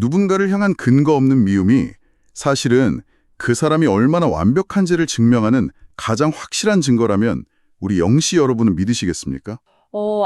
누군가를 향한 근거 없는 미움이 사실은 그 사람이 얼마나 완벽한지를 증명하는 가장 확실한 증거라면 우리 영씨 여러분은 믿으시겠습니까?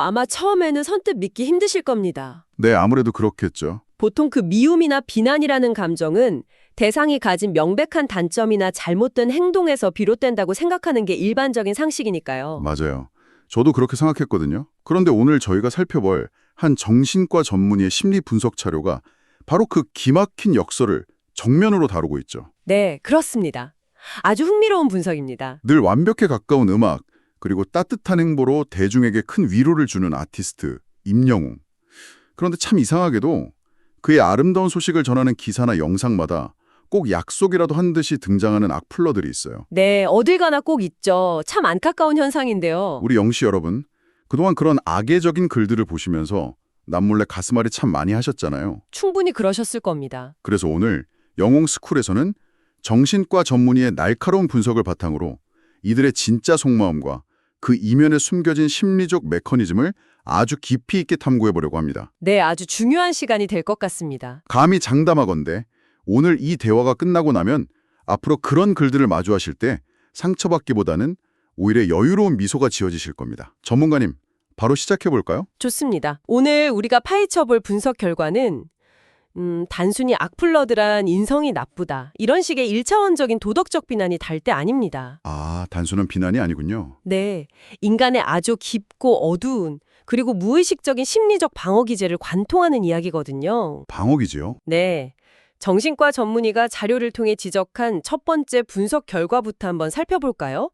아마 처음에는 선뜻 믿기 힘드실 겁니다. 네, 아무래도 그렇겠죠. 보통 그 미움이나 비난이라는 감정은 대상이 가진 명백한 단점이나 잘못된 행동에서 비롯된다고 생각하는 게 일반적인 상식이니까요. 맞아요. 저도 그렇게 생각했거든요. 그런데 오늘 저희가 살펴볼 한 정신과 전문의의 심리 분석 자료가 바로 그 기막힌 역설을 정면으로 다루고 있죠. 네, 그렇습니다. 아주 흥미로운 분석입니다. 늘 완벽에 가까운 음악, 그리고 따뜻한 행보로 대중에게 큰 위로를 주는 아티스트 임영웅. 그런데 참 이상하게도 그의 아름다운 소식을 전하는 기사나 영상마다 꼭 약속이라도 한 듯이 등장하는 악플러들이 있어요. 네, 어딜 가나 꼭 있죠. 참 안타까운 현상인데요. 우리 영씨 여러분, 그동안 그런 악의적인 글들을 보시면서 남몰래 가슴앓이 참 많이 하셨잖아요. 충분히 그러셨을 겁니다. 그래서 오늘 영웅스쿨에서는 정신과 전문의의 날카로운 분석을 바탕으로 이들의 진짜 속마음과 그 이면에 숨겨진 심리적 메커니즘을 아주 깊이 있게 탐구해보려고 합니다. 네, 아주 중요한 시간이 될 것 같습니다. 감히 장담하건대 오늘 이 대화가 끝나고 나면 앞으로 그런 글들을 마주하실 때 상처받기보다는 오히려 여유로운 미소가 지어지실 겁니다. 전문가님, 바로 시작해볼까요? 좋습니다. 오늘 우리가 파헤쳐볼 분석 결과는 단순히 악플러들한 인성이 나쁘다. 이런 식의 일차원적인 도덕적 비난이 달 때 아닙니다. 아, 단순한 비난이 아니군요. 네, 인간의 아주 깊고 어두운 그리고 무의식적인 심리적 방어 기제를 관통하는 이야기거든요. 방어기지요? 네, 정신과 전문의가 자료를 통해 지적한 첫 번째 분석 결과부터 한번 살펴볼까요?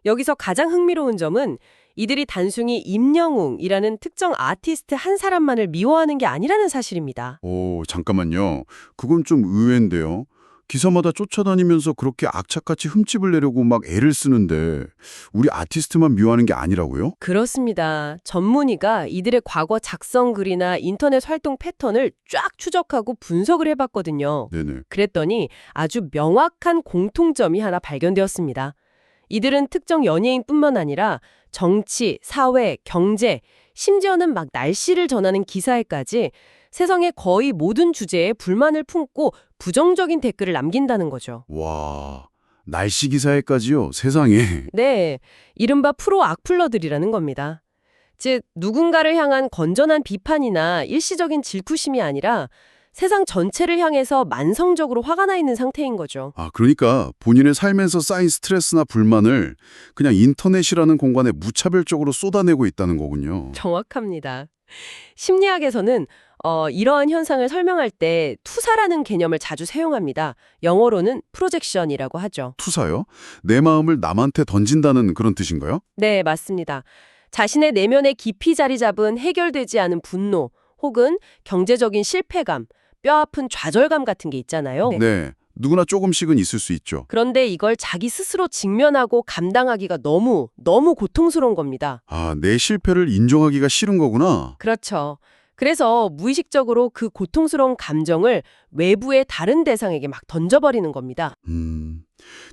여기서 가장 흥미로운 점은 이들이 단순히 임영웅이라는 특정 아티스트 한 사람만을 미워하는 게 아니라는 사실입니다. 오, 잠깐만요. 그건 좀 의외인데요. 기사마다 쫓아다니면서 그렇게 악착같이 흠집을 내려고 막 애를 쓰는데 우리 아티스트만 미워하는 게 아니라고요? 그렇습니다. 전문의가 이들의 과거 작성 글이나 인터넷 활동 패턴을 쫙 추적하고 분석을 해봤거든요. 네네. 그랬더니 아주 명확한 공통점이 하나 발견되었습니다. 이들은 특정 연예인뿐만 아니라 정치, 사회, 경제, 심지어는 막 날씨를 전하는 기사에까지 세상의 거의 모든 주제에 불만을 품고 부정적인 댓글을 남긴다는 거죠. 와, 날씨 기사에까지요? 세상에. 네, 이른바 프로 악플러들이라는 겁니다. 즉, 누군가를 향한 건전한 비판이나 일시적인 질투심이 아니라 세상 전체를 향해서 만성적으로 화가 나 있는 상태인 거죠. 아, 그러니까 본인의 삶에서 쌓인 스트레스나 불만을 그냥 인터넷이라는 공간에 무차별적으로 쏟아내고 있다는 거군요. 정확합니다. 심리학에서는 이러한 현상을 설명할 때 투사라는 개념을 자주 사용합니다. 영어로는 프로젝션이라고 하죠. 투사요? 내 마음을 남한테 던진다는 그런 뜻인가요? 네, 맞습니다. 자신의 내면에 깊이 자리 잡은 해결되지 않은 분노 혹은 경제적인 실패감, 뼈아픈 좌절감 같은 게 있잖아요. 네. 누구나 조금씩은 있을 수 있죠. 그런데 이걸 자기 스스로 직면하고 감당하기가 너무 고통스러운 겁니다. 아, 내 실패를 인정하기가 싫은 거구나. 그렇죠. 그래서 무의식적으로 그 고통스러운 감정을 외부의 다른 대상에게 막 던져버리는 겁니다.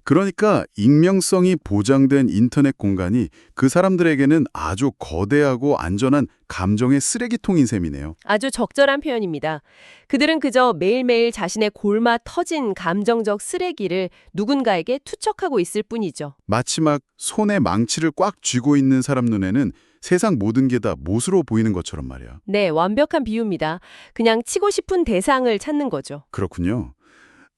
그러니까 익명성이 보장된 인터넷 공간이 그 사람들에게는 아주 거대하고 안전한 감정의 쓰레기통인 셈이네요. 아주 적절한 표현입니다. 그들은 그저 매일매일 자신의 골마 터진 감정적 쓰레기를 누군가에게 투척하고 있을 뿐이죠. 마치 막 손에 망치를 꽉 쥐고 있는 사람 눈에는 세상 모든 게 다 못으로 보이는 것처럼 말이야. 네, 완벽한 비유입니다. 그냥 치고 싶은 대상을 찾는 거죠. 그렇군요.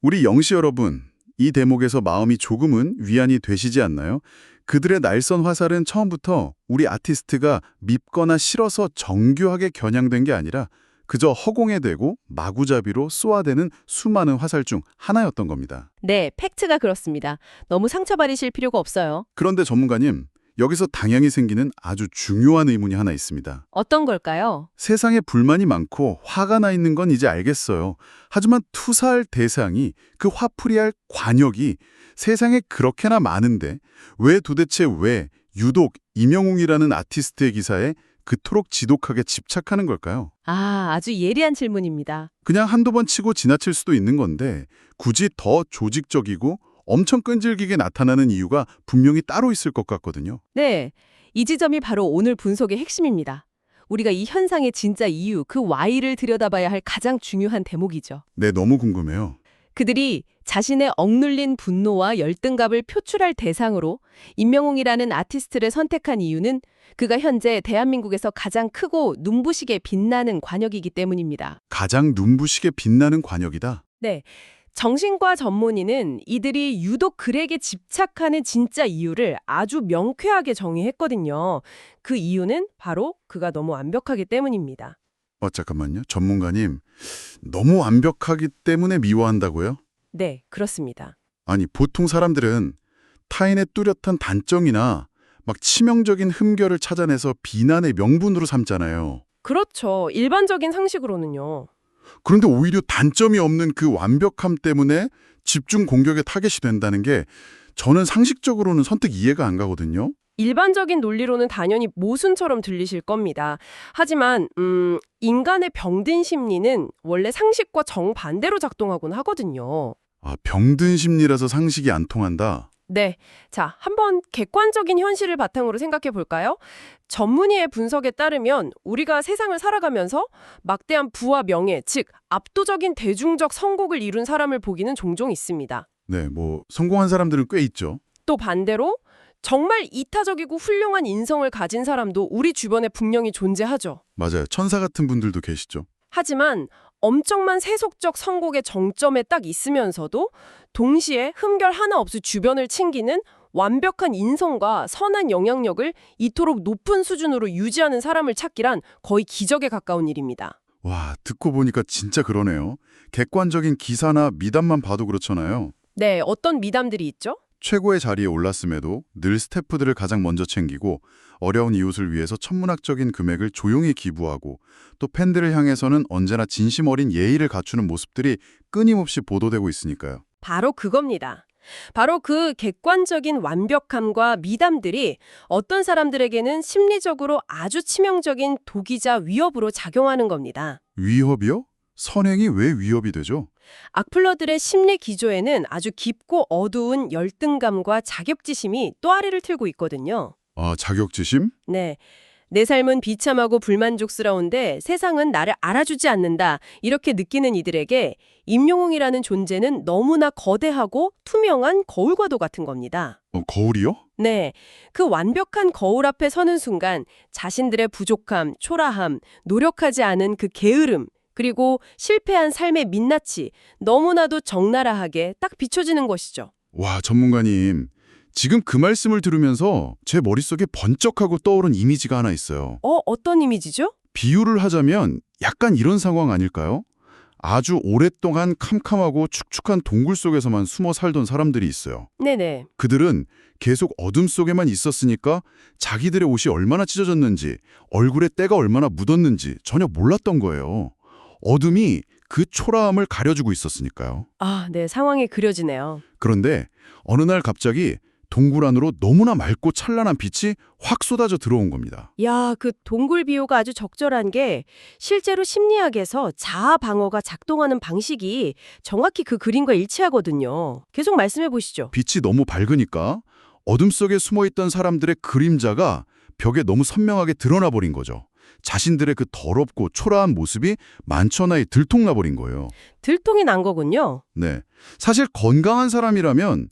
우리 영시 여러분, 이 대목에서 마음이 조금은 위안이 되시지 않나요? 그들의 날선 화살은 처음부터 우리 아티스트가 밉거나 싫어서 정교하게 겨냥된 게 아니라 그저 허공에 대고 마구잡이로 쏘아대는 수많은 화살 중 하나였던 겁니다. 네, 팩트가 그렇습니다. 너무 상처받으실 필요가 없어요. 그런데 전문가님, 여기서 당연히 생기는 아주 중요한 의문이 하나 있습니다. 어떤 걸까요? 세상에 불만이 많고 화가 나 있는 건 이제 알겠어요. 하지만 투사할 대상이 그 화풀이할 관역이 세상에 그렇게나 많은데 왜 유독 임영웅이라는 아티스트의 기사에 그토록 지독하게 집착하는 걸까요? 아주 예리한 질문입니다. 그냥 한두 번 치고 지나칠 수도 있는 건데 굳이 더 조직적이고 엄청 끈질기게 나타나는 이유가 분명히 따로 있을 것 같거든요. 네, 이 지점이 바로 오늘 분석의 핵심입니다. 우리가 이 현상의 진짜 이유, 그 Y를 들여다봐야 할 가장 중요한 대목이죠. 네, 너무 궁금해요. 그들이 자신의 억눌린 분노와 열등감을 표출할 대상으로 임명웅이라는 아티스트를 선택한 이유는 그가 현재 대한민국에서 가장 크고 눈부시게 빛나는 관역이기 때문입니다. 가장 눈부시게 빛나는 관역이다. 네. 정신과 전문의는 이들이 유독 글에게 집착하는 진짜 이유를 아주 명쾌하게 정의했거든요. 그 이유는 바로 그가 너무 완벽하기 때문입니다. 잠깐만요. 전문가님, 너무 완벽하기 때문에 미워한다고요? 네, 그렇습니다. 아니, 보통 사람들은 타인의 뚜렷한 단점이나 막 치명적인 흠결을 찾아내서 비난의 명분으로 삼잖아요. 그렇죠. 일반적인 상식으로는요. 그런데 오히려 단점이 없는 그 완벽함 때문에 집중 공격의 타겟이 된다는 게 저는 상식적으로는 선뜻 이해가 안 가거든요. 일반적인 논리로는 당연히 모순처럼 들리실 겁니다. 하지만 인간의 병든 심리는 원래 상식과 정반대로 작동하곤 하거든요. 병든 심리라서 상식이 안 통한다. 네. 자, 한번 객관적인 현실을 바탕으로 생각해 볼까요? 전문의의 분석에 따르면 우리가 세상을 살아가면서 막대한 부와 명예, 즉 압도적인 대중적 성공을 이룬 사람을 보기는 종종 있습니다. 네, 성공한 사람들은 꽤 있죠. 또 반대로 정말 이타적이고 훌륭한 인성을 가진 사람도 우리 주변에 분명히 존재하죠. 맞아요. 천사 같은 분들도 계시죠. 하지만 엄청난 세속적 성공의 정점에 딱 있으면서도 동시에 흠결 하나 없이 주변을 챙기는 완벽한 인성과 선한 영향력을 이토록 높은 수준으로 유지하는 사람을 찾기란 거의 기적에 가까운 일입니다. 와, 듣고 보니까 진짜 그러네요. 객관적인 기사나 미담만 봐도 그렇잖아요. 네, 어떤 미담들이 있죠? 최고의 자리에 올랐음에도 늘 스태프들을 가장 먼저 챙기고 어려운 이웃을 위해서 천문학적인 금액을 조용히 기부하고 또 팬들을 향해서는 언제나 진심 어린 예의를 갖추는 모습들이 끊임없이 보도되고 있으니까요. 바로 그겁니다. 바로 그 객관적인 완벽함과 미담들이 어떤 사람들에게는 심리적으로 아주 치명적인 독이자 위협으로 작용하는 겁니다. 위협이요? 선행이 왜 위협이 되죠? 악플러들의 심리 기조에는 아주 깊고 어두운 열등감과 자격지심이 또아리를 틀고 있거든요. 자격지심? 네. 내 삶은 비참하고 불만족스러운데 세상은 나를 알아주지 않는다. 이렇게 느끼는 이들에게 임영웅이라는 존재는 너무나 거대하고 투명한 거울과도 같은 겁니다. 거울이요? 네. 그 완벽한 거울 앞에 서는 순간 자신들의 부족함, 초라함, 노력하지 않은 그 게으름, 그리고 실패한 삶의 민낯이 너무나도 적나라하게 딱 비춰지는 것이죠. 와, 전문가님. 지금 그 말씀을 들으면서 제 머릿속에 번쩍하고 떠오른 이미지가 하나 있어요. 어떤 이미지죠? 비유를 하자면 약간 이런 상황 아닐까요? 아주 오랫동안 캄캄하고 축축한 동굴 속에서만 숨어 살던 사람들이 있어요. 네네. 그들은 계속 어둠 속에만 있었으니까 자기들의 옷이 얼마나 찢어졌는지, 얼굴에 때가 얼마나 묻었는지 전혀 몰랐던 거예요. 어둠이 그 초라함을 가려주고 있었으니까요. 네, 상황이 그려지네요. 그런데 어느 날 갑자기 동굴 안으로 너무나 맑고 찬란한 빛이 확 쏟아져 들어온 겁니다. 야, 그 동굴 비유가 아주 적절한 게 실제로 심리학에서 자아 방어가 작동하는 방식이 정확히 그 그림과 일치하거든요. 계속 말씀해 보시죠. 빛이 너무 밝으니까 어둠 속에 숨어있던 사람들의 그림자가 벽에 너무 선명하게 드러나 버린 거죠. 자신들의 그 더럽고 초라한 모습이 만천하에 들통나 버린 거예요. 들통이 난 거군요. 네, 사실 건강한 사람이라면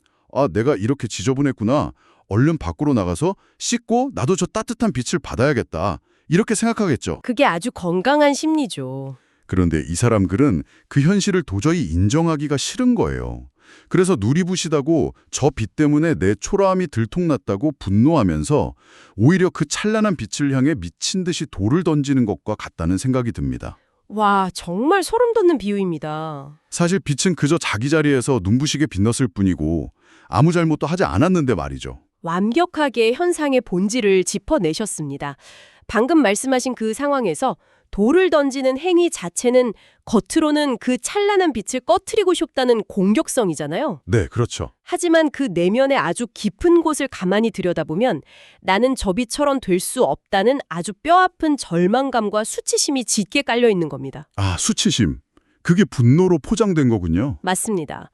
내가 이렇게 지저분했구나. 얼른 밖으로 나가서 씻고 나도 저 따뜻한 빛을 받아야겠다. 이렇게 생각하겠죠. 그게 아주 건강한 심리죠. 그런데 이 사람들은 그 현실을 도저히 인정하기가 싫은 거예요. 그래서 누리부시다고 저 빛 때문에 내 초라함이 들통났다고 분노하면서 오히려 그 찬란한 빛을 향해 미친 듯이 돌을 던지는 것과 같다는 생각이 듭니다. 와, 정말 소름 돋는 비유입니다. 사실 빛은 그저 자기 자리에서 눈부시게 빛났을 뿐이고 아무 잘못도 하지 않았는데 말이죠. 완벽하게 현상의 본질을 짚어내셨습니다. 방금 말씀하신 그 상황에서 돌을 던지는 행위 자체는 겉으로는 그 찬란한 빛을 꺼트리고 싶다는 공격성이잖아요. 네, 그렇죠. 하지만 그 내면의 아주 깊은 곳을 가만히 들여다보면 나는 저 빛처럼 될 수 없다는 아주 뼈아픈 절망감과 수치심이 짙게 깔려 있는 겁니다. 수치심. 그게 분노로 포장된 거군요. 맞습니다.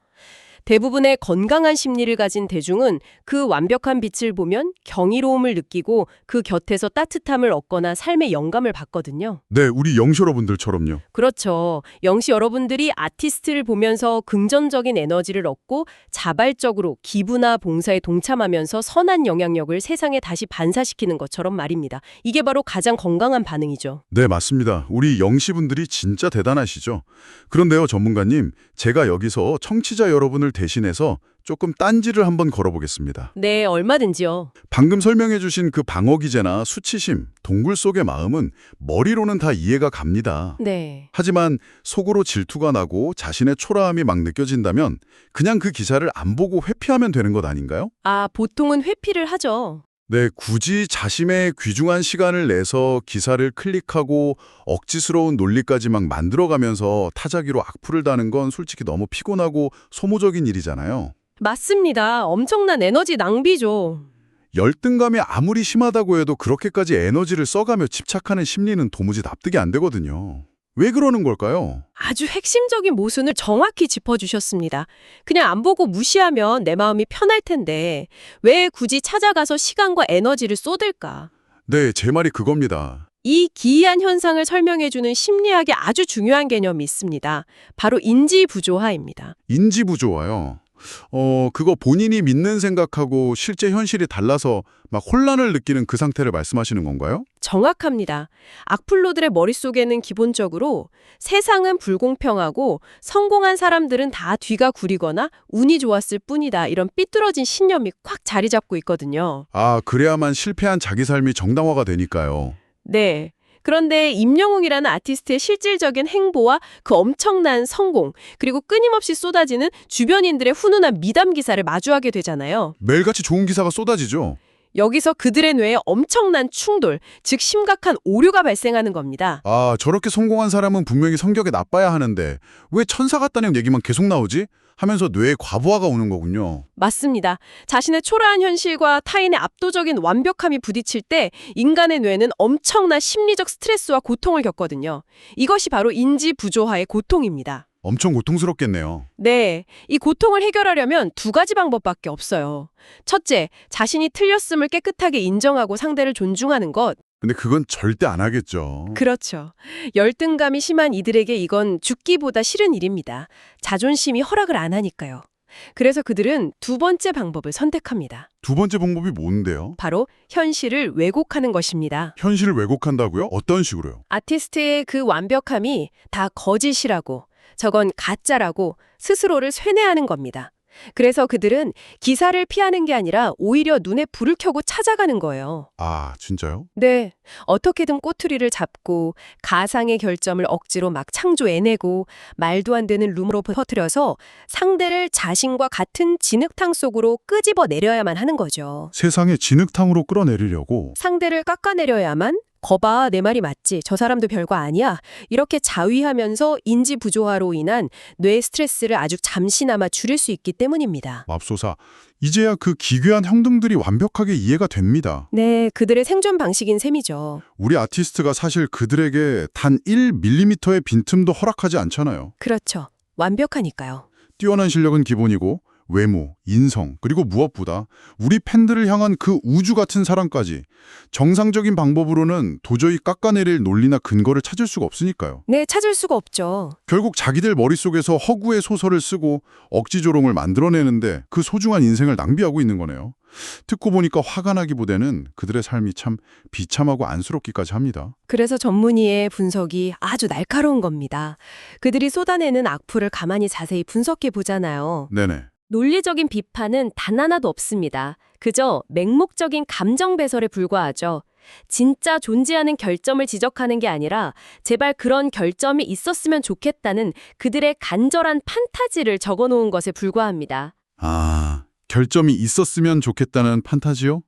대부분의 건강한 심리를 가진 대중은 그 완벽한 빛을 보면 경이로움을 느끼고 그 곁에서 따뜻함을 얻거나 삶의 영감을 받거든요. 네, 우리 영시 여러분들처럼요. 그렇죠. 영시 여러분들이 아티스트를 보면서 긍정적인 에너지를 얻고 자발적으로 기부나 봉사에 동참하면서 선한 영향력을 세상에 다시 반사시키는 것처럼 말입니다. 이게 바로 가장 건강한 반응이죠. 네, 맞습니다. 우리 영시분들이 진짜 대단하시죠. 그런데요, 전문가님, 제가 여기서 청취자 여러분을 대신해서 조금 딴지를 한번 걸어보겠습니다. 네, 얼마든지요. 방금 설명해 주신 그 방어기제나 수치심, 동굴 속의 마음은 머리로는 다 이해가 갑니다. 네. 하지만 속으로 질투가 나고 자신의 초라함이 막 느껴진다면 그냥 그 기사를 안 보고 회피하면 되는 것 아닌가요? 아, 보통은 회피를 하죠. 네, 굳이 자신의 귀중한 시간을 내서 기사를 클릭하고 억지스러운 논리까지 막 만들어가면서 타자기로 악플을 다는 건 솔직히 너무 피곤하고 소모적인 일이잖아요. 맞습니다. 엄청난 에너지 낭비죠. 열등감이 아무리 심하다고 해도 그렇게까지 에너지를 써가며 집착하는 심리는 도무지 납득이 안 되거든요. 왜 그러는 걸까요? 아주 핵심적인 모순을 정확히 짚어주셨습니다. 그냥 안 보고 무시하면 내 마음이 편할 텐데 왜 굳이 찾아가서 시간과 에너지를 쏟을까? 네, 제 말이 그겁니다. 이 기이한 현상을 설명해주는 심리학의 아주 중요한 개념이 있습니다. 바로 인지부조화입니다. 인지부조화요. 그거 본인이 믿는 생각하고 실제 현실이 달라서 막 혼란을 느끼는 그 상태를 말씀하시는 건가요? 정확합니다. 악플러들의 머릿속에는 기본적으로 세상은 불공평하고 성공한 사람들은 다 뒤가 구리거나 운이 좋았을 뿐이다. 이런 삐뚤어진 신념이 꽉 자리 잡고 있거든요. 아, 그래야만 실패한 자기 삶이 정당화가 되니까요. 네. 그런데 임영웅이라는 아티스트의 실질적인 행보와 그 엄청난 성공, 그리고 끊임없이 쏟아지는 주변인들의 훈훈한 미담 기사를 마주하게 되잖아요. 매일같이 좋은 기사가 쏟아지죠. 여기서 그들의 뇌에 엄청난 충돌, 즉 심각한 오류가 발생하는 겁니다. 아, 저렇게 성공한 사람은 분명히 성격이 나빠야 하는데 왜 천사 같다는 얘기만 계속 나오지? 하면서 뇌에 과부하가 오는 거군요. 맞습니다. 자신의 초라한 현실과 타인의 압도적인 완벽함이 부딪힐 때 인간의 뇌는 엄청난 심리적 스트레스와 고통을 겪거든요. 이것이 바로 인지 부조화의 고통입니다. 엄청 고통스럽겠네요. 네, 이 고통을 해결하려면 두 가지 방법밖에 없어요. 첫째, 자신이 틀렸음을 깨끗하게 인정하고 상대를 존중하는 것. 근데 그건 절대 안 하겠죠. 그렇죠. 열등감이 심한 이들에게 이건 죽기보다 싫은 일입니다. 자존심이 허락을 안 하니까요. 그래서 그들은 두 번째 방법을 선택합니다. 두 번째 방법이 뭔데요? 바로 현실을 왜곡하는 것입니다. 현실을 왜곡한다고요? 어떤 식으로요? 아티스트의 그 완벽함이 다 거짓이라고, 저건 가짜라고 스스로를 쇠뇌하는 겁니다. 그래서 그들은 기사를 피하는 게 아니라 오히려 눈에 불을 켜고 찾아가는 거예요. 아, 진짜요? 네, 어떻게든 꼬투리를 잡고 가상의 결점을 억지로 막 창조해내고 말도 안 되는 rumor로 퍼뜨려서 상대를 자신과 같은 진흙탕 속으로 끄집어 내려야만 하는 거죠. 세상에 진흙탕으로 끌어내리려고. 상대를 깎아내려야만 거봐, 내 말이 맞지. 저 사람도 별거 아니야. 이렇게 자위하면서 인지 부조화로 인한 뇌 스트레스를 아주 잠시나마 줄일 수 있기 때문입니다. 맙소사, 이제야 그 기괴한 행동들이 완벽하게 이해가 됩니다. 네, 그들의 생존 방식인 셈이죠. 우리 아티스트가 사실 그들에게 단 1mm의 빈틈도 허락하지 않잖아요. 그렇죠. 완벽하니까요. 뛰어난 실력은 기본이고 외모, 인성, 그리고 무엇보다 우리 팬들을 향한 그 우주 같은 사랑까지 정상적인 방법으로는 도저히 깎아내릴 논리나 근거를 찾을 수가 없으니까요. 네, 찾을 수가 없죠. 결국 자기들 머릿속에서 허구의 소설을 쓰고 억지조롱을 만들어내는데 그 소중한 인생을 낭비하고 있는 거네요. 듣고 보니까 화가 나기보다는 그들의 삶이 참 비참하고 안쓰럽기까지 합니다. 그래서 전문의의 분석이 아주 날카로운 겁니다. 그들이 쏟아내는 악플을 가만히 자세히 분석해 보잖아요. 네네. 논리적인 비판은 단 하나도 없습니다. 그저 맹목적인 감정 배설에 불과하죠. 진짜 존재하는 결점을 지적하는 게 아니라 제발 그런 결점이 있었으면 좋겠다는 그들의 간절한 판타지를 적어놓은 것에 불과합니다. 아, 결점이 있었으면 좋겠다는 판타지요?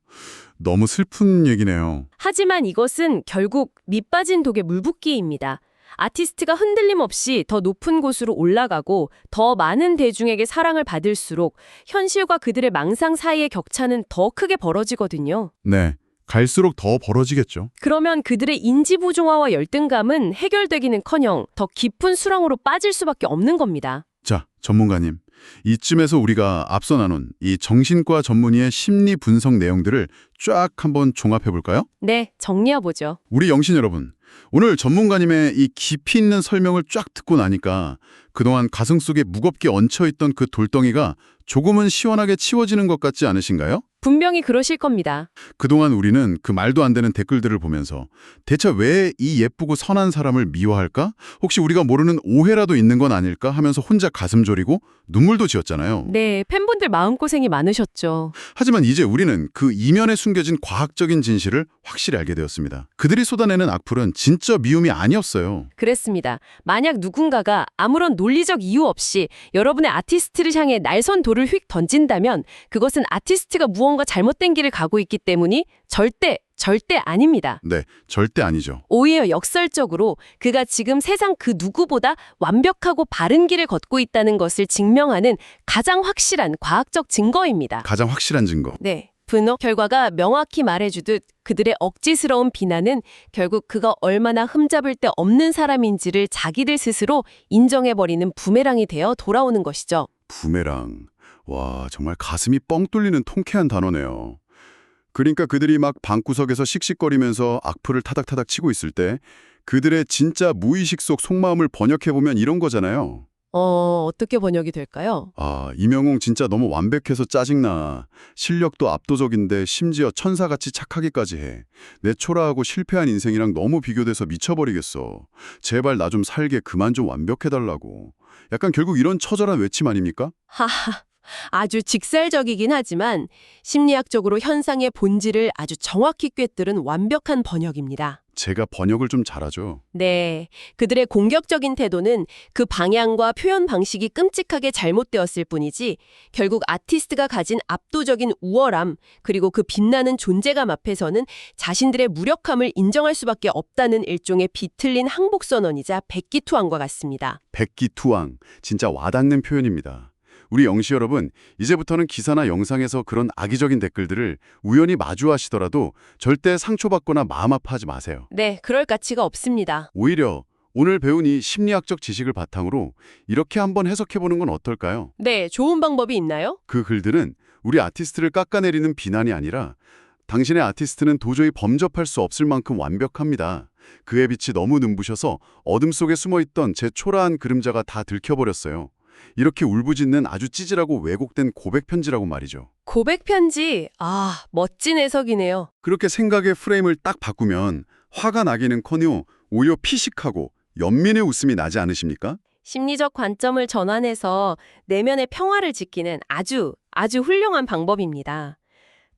너무 슬픈 얘기네요. 하지만 이것은 결국 밑빠진 독의 물붓기입니다. 아티스트가 흔들림 없이 더 높은 곳으로 올라가고 더 많은 대중에게 사랑을 받을수록 현실과 그들의 망상 사이의 격차는 더 크게 벌어지거든요. 네, 갈수록 더 벌어지겠죠. 그러면 그들의 인지부조화와 열등감은 해결되기는커녕 더 깊은 수렁으로 빠질 수밖에 없는 겁니다. 자, 전문가님. 이쯤에서 우리가 앞서 나눈 이 정신과 전문의의 심리 분석 내용들을 쫙 한번 종합해 볼까요? 네, 정리해보죠. 우리 영신 여러분, 오늘 전문가님의 이 깊이 있는 설명을 쫙 듣고 나니까 그동안 가슴 속에 무겁게 얹혀있던 그 돌덩이가 조금은 시원하게 치워지는 것 같지 않으신가요? 분명히 그러실 겁니다. 그동안 우리는 그 말도 안 되는 댓글들을 보면서 대체 왜 이 예쁘고 선한 사람을 미워할까? 혹시 우리가 모르는 오해라도 있는 건 아닐까? 하면서 혼자 가슴 졸이고 눈물도 지었잖아요. 네, 팬분들 마음고생이 많으셨죠. 하지만 이제 우리는 그 이면에 숨겨진 과학적인 진실을 확실히 알게 되었습니다. 그들이 쏟아내는 악플은 진짜 미움이 아니었어요. 그랬습니다. 만약 누군가가 아무런 논리적 이유 없이 여러분의 아티스트를 향해 날선 돌을 휙 던진다면 그것은 아티스트가 무언가 잘못된 길을 가고 있기 때문이 절대 아닙니다. 네, 절대 아니죠. 오히려 역설적으로 그가 지금 세상 그 누구보다 완벽하고 바른 길을 걷고 있다는 것을 증명하는 가장 확실한 과학적 증거입니다. 가장 확실한 증거. 네. 분석 결과가 명확히 말해주듯 그들의 억지스러운 비난은 결국 그가 얼마나 흠잡을 데 없는 사람인지를 자기들 스스로 인정해버리는 부메랑이 되어 돌아오는 것이죠. 부메랑. 와, 정말 가슴이 뻥 뚫리는 통쾌한 단어네요. 그러니까 그들이 막 방구석에서 씩씩거리면서 악플을 타닥타닥 치고 있을 때 그들의 진짜 무의식 속 속마음을 번역해보면 이런 거잖아요. 어떻게 번역이 될까요? 아, 이명웅 진짜 너무 완벽해서 짜증나. 실력도 압도적인데 심지어 천사같이 착하기까지 해. 내 초라하고 실패한 인생이랑 너무 비교돼서 미쳐버리겠어. 제발 나 좀 살게 그만 좀 완벽해달라고. 약간 결국 이런 처절한 외침 아닙니까? 하하. 아주 직설적이긴 하지만 심리학적으로 현상의 본질을 아주 정확히 꿰뚫은 완벽한 번역입니다. 제가 번역을 좀 잘하죠. 네, 그들의 공격적인 태도는 그 방향과 표현 방식이 끔찍하게 잘못되었을 뿐이지 결국 아티스트가 가진 압도적인 우월함 그리고 그 빛나는 존재감 앞에서는 자신들의 무력함을 인정할 수밖에 없다는 일종의 비틀린 항복선언이자 백기투항과 같습니다. 백기투항, 진짜 와닿는 표현입니다. 우리 영시 여러분, 이제부터는 기사나 영상에서 그런 악의적인 댓글들을 우연히 마주하시더라도 절대 상처받거나 마음 아파하지 마세요. 네, 그럴 가치가 없습니다. 오히려 오늘 배운 이 심리학적 지식을 바탕으로 이렇게 한번 해석해보는 건 어떨까요? 네, 좋은 방법이 있나요? 그 글들은 우리 아티스트를 깎아내리는 비난이 아니라 당신의 아티스트는 도저히 범접할 수 없을 만큼 완벽합니다. 그의 빛이 너무 눈부셔서 어둠 속에 숨어있던 제 초라한 그림자가 다 들켜버렸어요. 이렇게 울부짖는 아주 찌질하고 왜곡된 고백 편지라고 말이죠. 고백 편지, 멋진 해석이네요. 그렇게 생각의 프레임을 딱 바꾸면 화가 나기는커녕 오히려 피식하고 연민의 웃음이 나지 않으십니까? 심리적 관점을 전환해서 내면의 평화를 지키는 아주 훌륭한 방법입니다.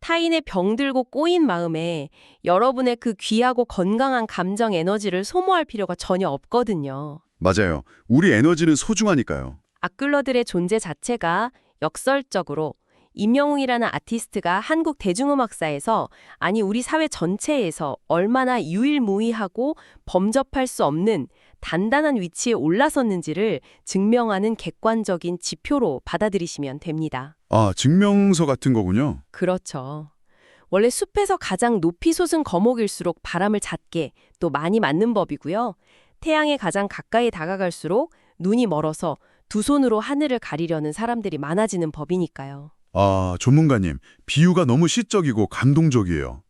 타인의 병들고 꼬인 마음에 여러분의 그 귀하고 건강한 감정 에너지를 소모할 필요가 전혀 없거든요. 맞아요. 우리 에너지는 소중하니까요. 악글러들의 존재 자체가 역설적으로 임영웅이라는 아티스트가 한국 대중음악사에서 아니 우리 사회 전체에서 얼마나 유일무이하고 범접할 수 없는 단단한 위치에 올라섰는지를 증명하는 객관적인 지표로 받아들이시면 됩니다. 아, 증명서 같은 거군요. 그렇죠. 원래 숲에서 가장 높이 솟은 거목일수록 바람을 잦게 또 많이 맞는 법이고요. 태양에 가장 가까이 다가갈수록 눈이 멀어서 두 손으로 하늘을 가리려는 사람들이 많아지는 법이니까요. 아, 전문가님, 비유가 너무 시적이고 감동적이에요.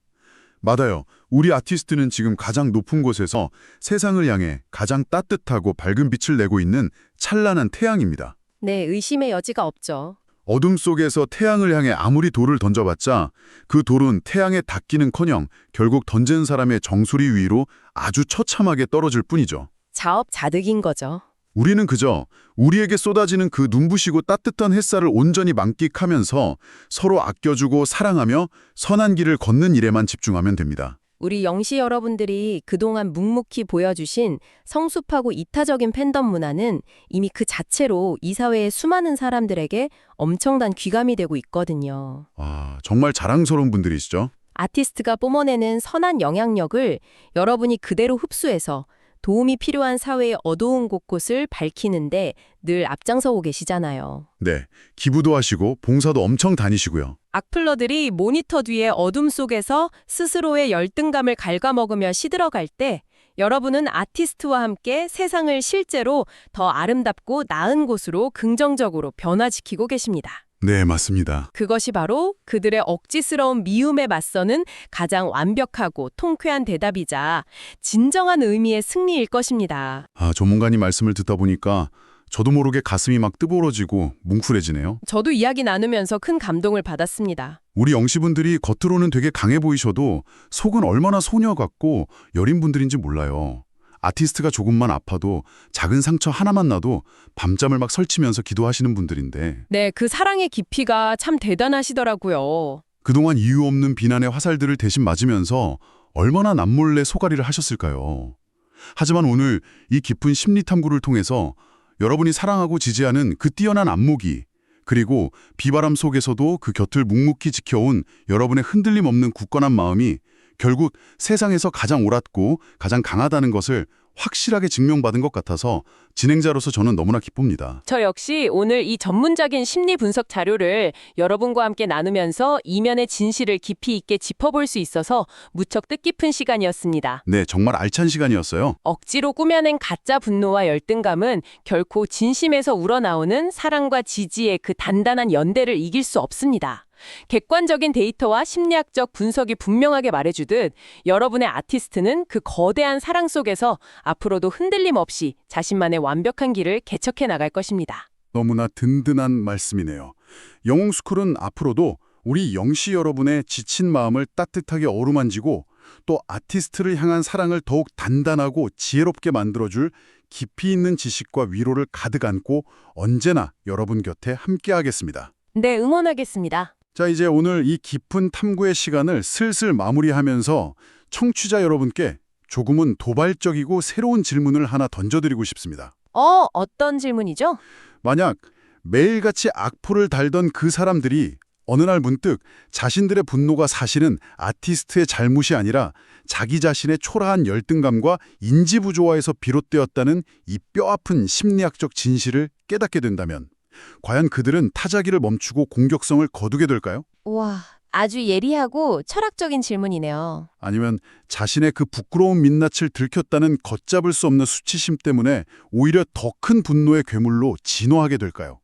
맞아요. 우리 아티스트는 지금 가장 높은 곳에서 세상을 향해 가장 따뜻하고 밝은 빛을 내고 있는 찬란한 태양입니다. 네, 의심의 여지가 없죠. 어둠 속에서 태양을 향해 아무리 돌을 던져봤자 그 돌은 태양에 닿기는커녕 결국 던진 사람의 정수리 위로 아주 처참하게 떨어질 뿐이죠. 자업자득인 거죠. 우리는 그저 우리에게 쏟아지는 그 눈부시고 따뜻한 햇살을 온전히 만끽하면서 서로 아껴주고 사랑하며 선한 길을 걷는 일에만 집중하면 됩니다. 우리 영시 여러분들이 그동안 묵묵히 보여주신 성숙하고 이타적인 팬덤 문화는 이미 그 자체로 이 사회의 수많은 사람들에게 엄청난 귀감이 되고 있거든요. 아, 정말 자랑스러운 분들이시죠? 아티스트가 뿜어내는 선한 영향력을 여러분이 그대로 흡수해서 도움이 필요한 사회의 어두운 곳곳을 밝히는데 늘 앞장서고 계시잖아요. 네, 기부도 하시고 봉사도 엄청 다니시고요. 악플러들이 모니터 뒤에 어둠 속에서 스스로의 열등감을 갉아먹으며 시들어갈 때 여러분은 아티스트와 함께 세상을 실제로 더 아름답고 나은 곳으로 긍정적으로 변화시키고 계십니다. 네, 맞습니다. 그것이 바로 그들의 억지스러운 미움에 맞서는 가장 완벽하고 통쾌한 대답이자 진정한 의미의 승리일 것입니다. 전문가님 말씀을 듣다 보니까 저도 모르게 가슴이 막 뜨거워지고 뭉클해지네요. 저도 이야기 나누면서 큰 감동을 받았습니다. 우리 영시분들이 겉으로는 되게 강해 보이셔도 속은 얼마나 소녀 같고 여린 분들인지 몰라요. 아티스트가 조금만 아파도 작은 상처 하나만 나도 밤잠을 막 설치면서 기도하시는 분들인데 네, 그 사랑의 깊이가 참 대단하시더라고요. 그동안 이유 없는 비난의 화살들을 대신 맞으면서 얼마나 남몰래 소가리를 하셨을까요? 하지만 오늘 이 깊은 심리 탐구를 통해서 여러분이 사랑하고 지지하는 그 뛰어난 안목이 그리고 비바람 속에서도 그 곁을 묵묵히 지켜온 여러분의 흔들림 없는 굳건한 마음이 결국 세상에서 가장 옳았고 가장 강하다는 것을 확실하게 증명받은 것 같아서 진행자로서 저는 너무나 기쁩니다. 저 역시 오늘 이 전문적인 심리 분석 자료를 여러분과 함께 나누면서 이면의 진실을 깊이 있게 짚어볼 수 있어서 무척 뜻깊은 시간이었습니다. 네, 정말 알찬 시간이었어요. 억지로 꾸며낸 가짜 분노와 열등감은 결코 진심에서 우러나오는 사랑과 지지의 그 단단한 연대를 이길 수 없습니다. 객관적인 데이터와 심리학적 분석이 분명하게 말해주듯 여러분의 아티스트는 그 거대한 사랑 속에서 앞으로도 흔들림 없이 자신만의 완벽한 길을 개척해 나갈 것입니다. 너무나 든든한 말씀이네요. 영웅스쿨은 앞으로도 우리 영시 여러분의 지친 마음을 따뜻하게 어루만지고 또 아티스트를 향한 사랑을 더욱 단단하고 지혜롭게 만들어줄 깊이 있는 지식과 위로를 가득 안고 언제나 여러분 곁에 함께하겠습니다. 네, 응원하겠습니다. 자, 이제 오늘 이 깊은 탐구의 시간을 슬슬 마무리하면서 청취자 여러분께 조금은 도발적이고 새로운 질문을 하나 던져드리고 싶습니다. 어떤 질문이죠? 만약 매일같이 악포를 달던 그 사람들이 어느 날 문득 자신들의 분노가 사실은 아티스트의 잘못이 아니라 자기 자신의 초라한 열등감과 인지 부조화에서 비롯되었다는 이 뼈아픈 심리학적 진실을 깨닫게 된다면 과연 그들은 타자기를 멈추고 공격성을 거두게 될까요? 와, 아주 예리하고 철학적인 질문이네요. 아니면 자신의 그 부끄러운 민낯을 들켰다는 걷잡을 수 없는 수치심 때문에 오히려 더 큰 분노의 괴물로 진화하게 될까요?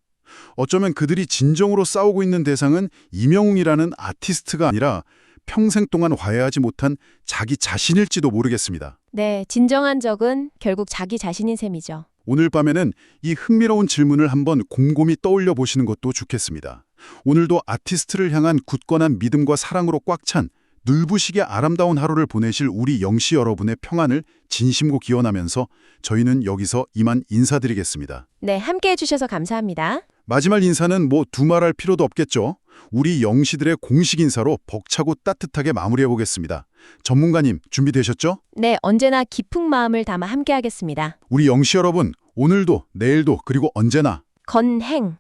어쩌면 그들이 진정으로 싸우고 있는 대상은 이명웅이라는 아티스트가 아니라 평생 동안 화해하지 못한 자기 자신일지도 모르겠습니다. 네, 진정한 적은 결국 자기 자신인 셈이죠. 오늘 밤에는 이 흥미로운 질문을 한번 곰곰이 떠올려 보시는 것도 좋겠습니다. 오늘도 아티스트를 향한 굳건한 믿음과 사랑으로 꽉 찬 눈부시게 아름다운 하루를 보내실 우리 영시 여러분의 평안을 진심으로 기원하면서 저희는 여기서 이만 인사드리겠습니다. 네, 함께해 주셔서 감사합니다. 마지막 인사는 뭐 두말할 필요도 없겠죠. 우리 영시들의 공식 인사로 벅차고 따뜻하게 마무리해 보겠습니다. 전문가님 준비되셨죠? 네, 언제나 깊은 마음을 담아 함께하겠습니다. 우리 영시 여러분, 오늘도 내일도 그리고 언제나 건행.